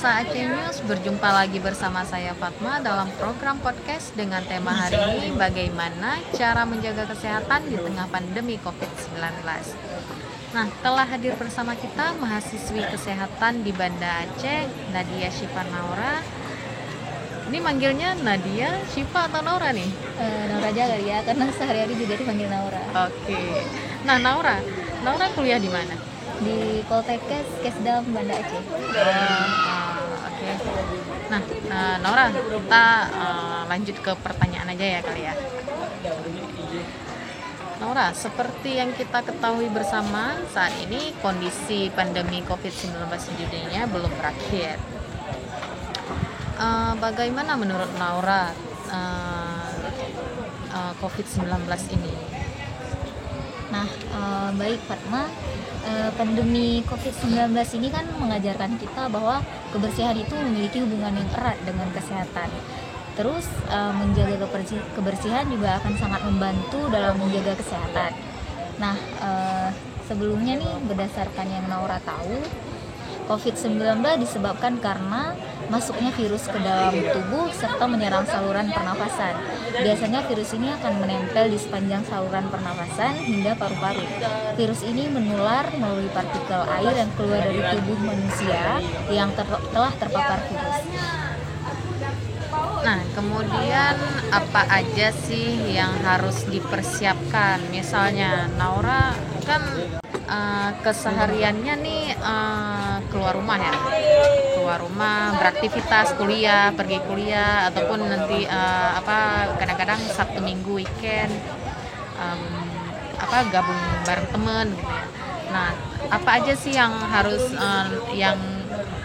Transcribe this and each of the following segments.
Pemirsa Aceh News, berjumpa lagi bersama saya Fatma dalam program podcast dengan tema hari ini, bagaimana cara menjaga kesehatan di tengah pandemi COVID-19. Nah, telah hadir bersama kita mahasiswi kesehatan di Banda Aceh, Nadia Syifa Naura. Ini manggilnya Nadia, Syifa atau Naura nih? Naura aja kali ya, karena sehari-hari juga dipanggil Naura. Oke. Nah, Naura kuliah di mana? Di Poltekkes Kesdam Banda Aceh. Oke. Nah, Naura, kita lanjut ke pertanyaan aja ya kali ya. Naura, seperti yang kita ketahui bersama, saat ini kondisi pandemi COVID-19 di dunia belum berakhir. Bagaimana menurut Naura COVID-19 ini? Nah, baik Fatma, pandemi COVID-19 ini kan mengajarkan kita bahwa kebersihan itu memiliki hubungan yang erat dengan kesehatan. Terus menjaga kebersihan juga akan sangat membantu dalam menjaga kesehatan. Nah, sebelumnya nih, berdasarkan yang Naura tahu, COVID-19 disebabkan karena masuknya virus ke dalam tubuh serta menyerang saluran pernafasan. Biasanya virus ini akan menempel di sepanjang saluran pernafasan hingga paru-paru. Virus ini menular melalui partikel air yang keluar dari tubuh manusia yang telah terpapar virus. Nah, kemudian apa aja sih yang harus dipersiapkan? Misalnya, Naura kan kesehariannya nih keluar rumah beraktivitas, pergi kuliah ataupun nanti kadang-kadang Sabtu Minggu weekend gabung bareng temen gitu ya. Nah, apa aja sih yang harus yang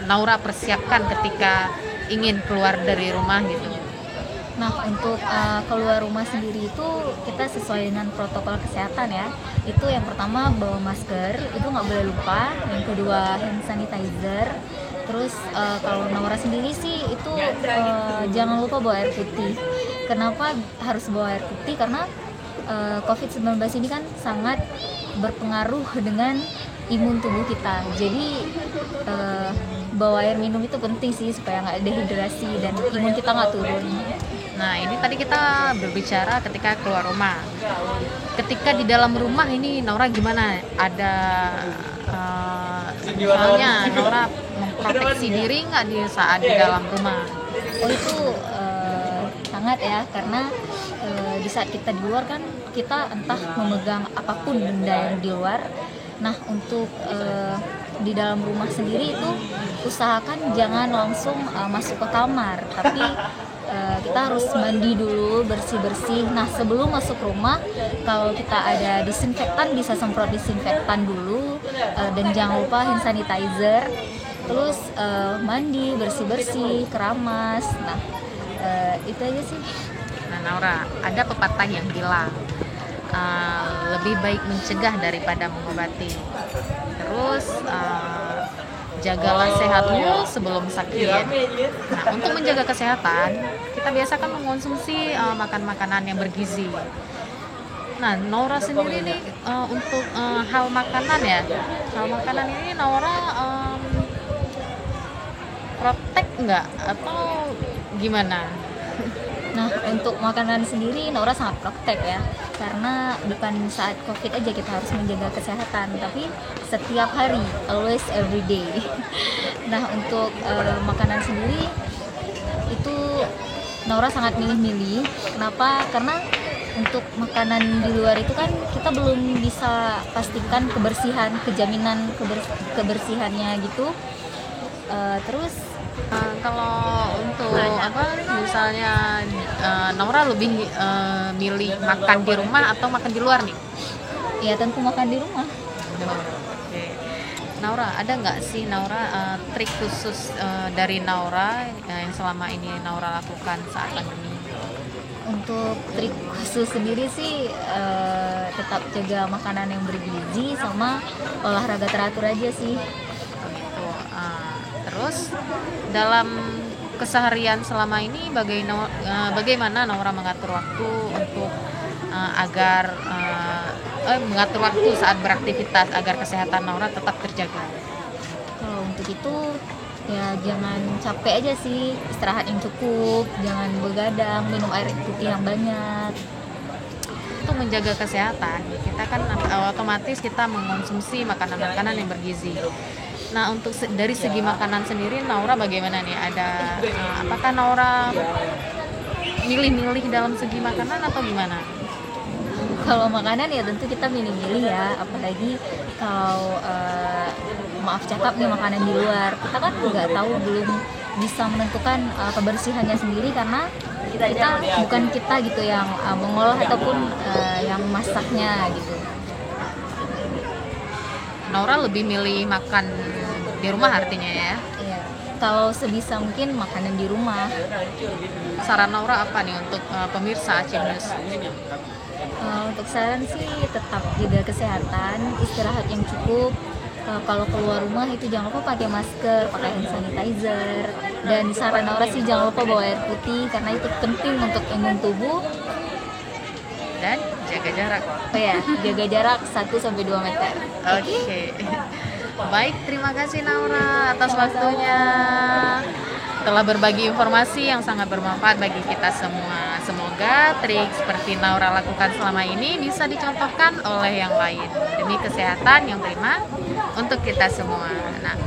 Naura persiapkan ketika ingin keluar dari rumah gitu? Nah, untuk keluar rumah sendiri itu kita sesuai dengan protokol kesehatan ya. Itu yang pertama bawa masker, itu nggak boleh lupa. Yang kedua hand sanitizer. Terus kalau Naura sendiri sih itu jangan lupa bawa air putih. Kenapa harus bawa air putih? Karena COVID-19 ini kan sangat berpengaruh dengan imun tubuh kita. Jadi bawa air minum itu penting sih supaya nggak dehidrasi dan imun kita nggak turun. Nah, ini tadi kita berbicara ketika keluar rumah. Ketika di dalam rumah ini Naura gimana? Ada misalnya Naura memproteksi diri nggak di saat di dalam rumah? Oh, itu sangat ya, karena di saat kita di luar kan kita entah memegang apapun benda yang di luar. Nah, untuk di dalam rumah sendiri itu usahakan jangan langsung masuk ke kamar, tapi kita harus mandi dulu, bersih-bersih. Nah, sebelum masuk rumah, kalau kita ada disinfektan bisa semprot disinfektan dulu, dan jangan lupa hand sanitizer. Terus mandi, bersih-bersih, keramas. Nah, itu aja sih. Nah, Naura, ada pepatah yang bilang lebih baik mencegah daripada mengobati. Terus jagalah sehatmu sebelum sakit. Nah, untuk menjaga kesehatan, kita biasakan mengkonsumsi makan makanan yang bergizi. Nah, Naura sendiri nih untuk hal makanan ini Naura protek nggak atau gimana? Nah, untuk makanan sendiri Naura sangat praktek ya, karena bukan saat COVID aja kita harus menjaga kesehatan, tapi setiap hari, always every day. Nah, untuk makanan sendiri itu Naura sangat milih-milih. Kenapa? Karena untuk makanan di luar itu kan kita belum bisa pastikan kejaminan kebersihannya gitu. Terus kalau untuk misalnya Naura lebih milih makan di rumah atau makan di luar nih? Ya, tentu makan di rumah. Oke. Naura, ada nggak sih trik khusus dari Naura yang selama ini Naura lakukan saat pandemi? Untuk trik khusus sendiri sih tetap jaga makanan yang bergizi sama olahraga teratur aja sih. Terus dalam keseharian selama ini bagaimana Naura mengatur waktu untuk mengatur waktu saat beraktivitas agar kesehatan Naura tetap terjaga? Kalau untuk itu Ya jangan capek aja sih, istirahat yang cukup, jangan begadang, minum air putih yang banyak. Untuk menjaga kesehatan, kita kan otomatis kita mengonsumsi makanan-makanan yang bergizi. Nah, untuk dari segi makanan sendiri, Naura bagaimana nih? Apakah Naura milih-milih dalam segi makanan atau gimana? Kalau makanan ya tentu kita milih-milih ya, apalagi kalau maaf cakap nih makanan di luar, kita kan nggak tahu, belum bisa menentukan kebersihannya sendiri karena bukan kita gitu yang mengolah ataupun yang masaknya gitu. Naura lebih milih makan di rumah artinya ya. Iya. Kalau sebisa mungkin makanan di rumah. Saran Naura apa nih untuk pemirsa Aceh News? Untuk saran sih tetap jaga kesehatan, istirahat yang cukup. Kalau keluar rumah itu jangan lupa pakai masker, pakai hand sanitizer, dan saran Naura sih jangan lupa bawa air putih karena itu penting untuk imun tubuh. Dan jaga jarak. Oh ya, jaga jarak 1-2 meter. Oke. Baik, terima kasih Naura atas waktunya. Telah berbagi informasi yang sangat bermanfaat bagi kita semua. Semoga trik seperti Naura lakukan selama ini bisa dicontohkan oleh yang lain demi kesehatan yang prima untuk kita semua. Nah,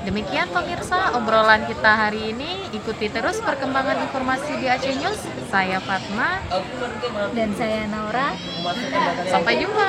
demikian pemirsa obrolan kita hari ini. Ikuti terus perkembangan informasi di Aceh News. Saya Fatma Dan saya Naura. Sampai jumpa.